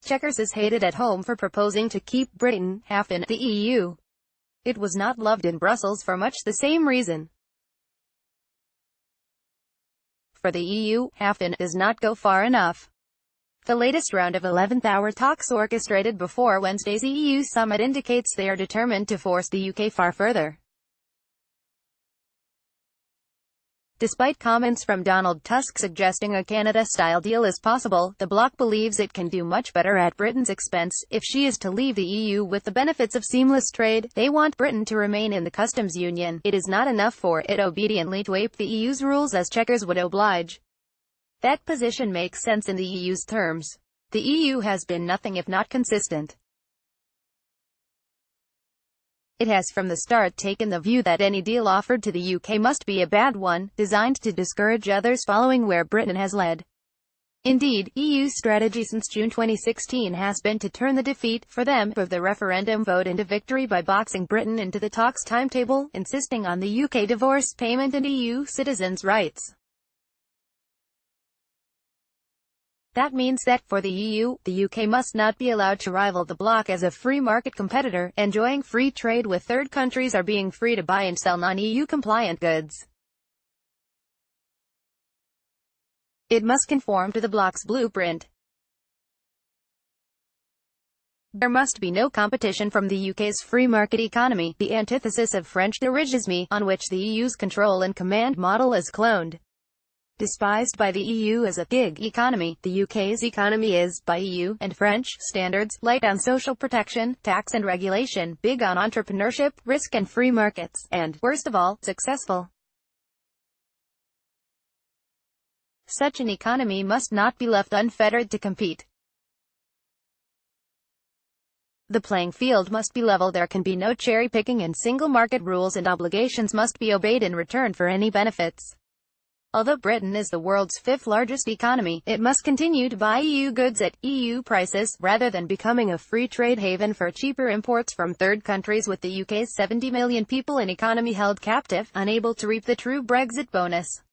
Chequers is hated at home for proposing to keep Britain half in the EU. It was not loved in Brussels for much the same reason. For the EU, half in does not go far enough. The latest round of 11th-hour talks orchestrated before Wednesday's EU summit indicates they are determined to force the UK far further. Despite comments from Donald Tusk suggesting a Canada-style deal is possible, the bloc believes it can do much better at Britain's expense. If she is to leave the EU with the benefits of seamless trade, they want Britain to remain in the customs union. It is not enough for it obediently to ape the EU's rules as Chequers would oblige. That position makes sense in the EU's terms. The EU has been nothing if not consistent. It has from the start taken the view that any deal offered to the UK must be a bad one, designed to discourage others following where Britain has led. Indeed, EU's strategy since June 2016 has been to turn the defeat, for them, of the referendum vote into victory by boxing Britain into the talks timetable, insisting on the UK divorce payment and EU citizens' rights. That means that, for the EU, the UK must not be allowed to rival the bloc as a free market competitor, enjoying free trade with third countries or being free to buy and sell non-EU compliant goods. It must conform to the bloc's blueprint. There must be no competition from the UK's free market economy, the antithesis of French dirigisme, on which the EU's control and command model is cloned. Despised by the EU as a gig economy, the UK's economy is, by EU and French standards, light on social protection, tax and regulation, big on entrepreneurship, risk and free markets, and, worst of all, successful. Such an economy must not be left unfettered to compete. The playing field must be level. There can be no cherry-picking, and single market rules and obligations must be obeyed in return for any benefits. Although Britain is the world's fifth-largest economy, it must continue to buy EU goods at EU prices, rather than becoming a free trade haven for cheaper imports from third countries, with the UK's 70 million people and economy held captive, unable to reap the true Brexit bonus.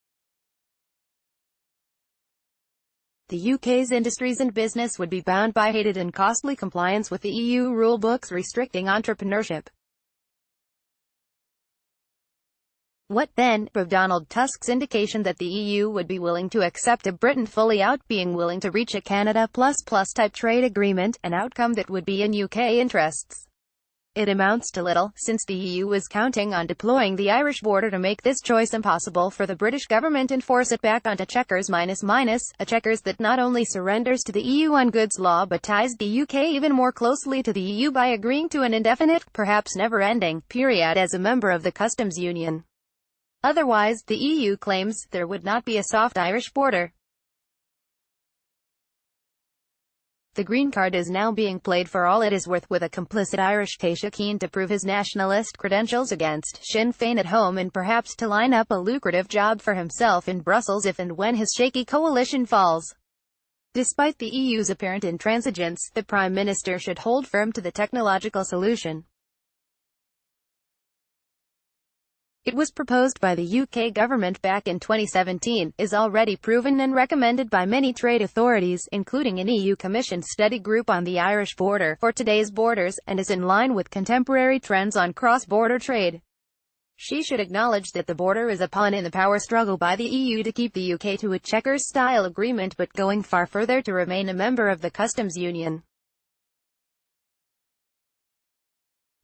The UK's industries and business would be bound by hated and costly compliance with the EU rulebooks restricting entrepreneurship. What then, of Donald Tusk's indication that the EU would be willing to accept a Britain fully out, being willing to reach a Canada plus type trade agreement, an outcome that would be in UK interests? It amounts to little, since the EU is counting on deploying the Irish border to make this choice impossible for the British government and force it back onto Chequers a Chequers that not only surrenders to the EU on goods law but ties the UK even more closely to the EU by agreeing to an indefinite, perhaps never-ending, period as a member of the customs union. Otherwise, the EU claims, there would not be a soft Irish border. The green card is now being played for all it is worth, with a complicit Irish Taoiseach keen to prove his nationalist credentials against Sinn Féin at home, and perhaps to line up a lucrative job for himself in Brussels if and when his shaky coalition falls. Despite the EU's apparent intransigence, the Prime Minister should hold firm to the technological solution. It was proposed by the UK government back in 2017, is already proven and recommended by many trade authorities, including an EU-commissioned study group on the Irish border, for today's borders, and is in line with contemporary trends on cross-border trade. She should acknowledge that the border is a pawn in the power struggle by the EU to keep the UK to a Chequers-style agreement, but going far further to remain a member of the customs union.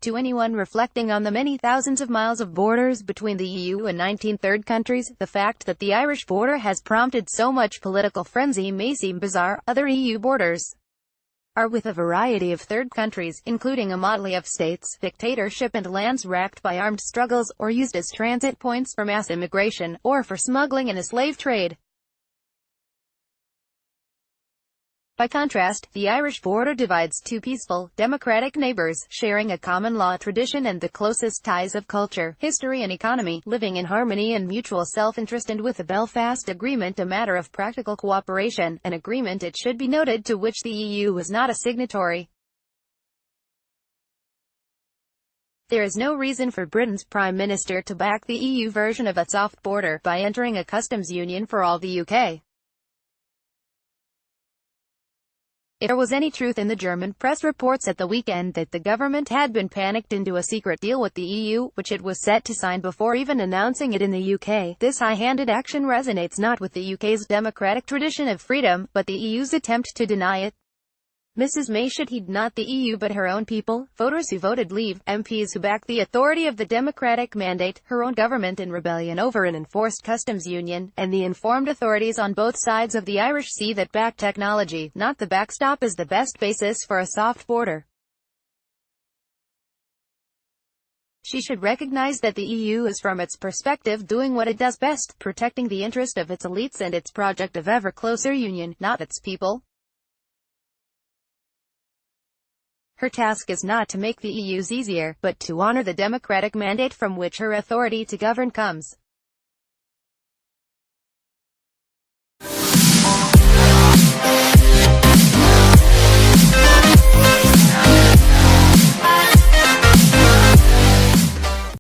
To anyone reflecting on the many thousands of miles of borders between the EU and 19 third countries, the fact that the Irish border has prompted so much political frenzy may seem bizarre. Other EU borders are with a variety of third countries, including a motley of states, dictatorship and lands racked by armed struggles, or used as transit points for mass immigration, or for smuggling and a slave trade. By contrast, the Irish border divides two peaceful, democratic neighbours, sharing a common law tradition and the closest ties of culture, history and economy, living in harmony and mutual self-interest, and with the Belfast Agreement a matter of practical cooperation, an agreement, it should be noted, to which the EU was not a signatory. There is no reason for Britain's Prime Minister to back the EU version of a soft border by entering a customs union for all the UK. If there was any truth in the German press reports at the weekend that the government had been panicked into a secret deal with the EU, which it was set to sign before even announcing it in the UK, this high-handed action resonates not with the UK's democratic tradition of freedom, but the EU's attempt to deny it. Mrs May should heed not the EU but her own people, voters who voted Leave, MPs who backed the authority of the democratic mandate, her own government in rebellion over an enforced customs union, and the informed authorities on both sides of the Irish Sea that back technology, not the backstop, as the best basis for a soft border. She should recognize that the EU is from its perspective doing what it does best, protecting the interest of its elites and its project of ever closer union, not its people. Her task is not to make the EU's easier, but to honor the democratic mandate from which her authority to govern comes.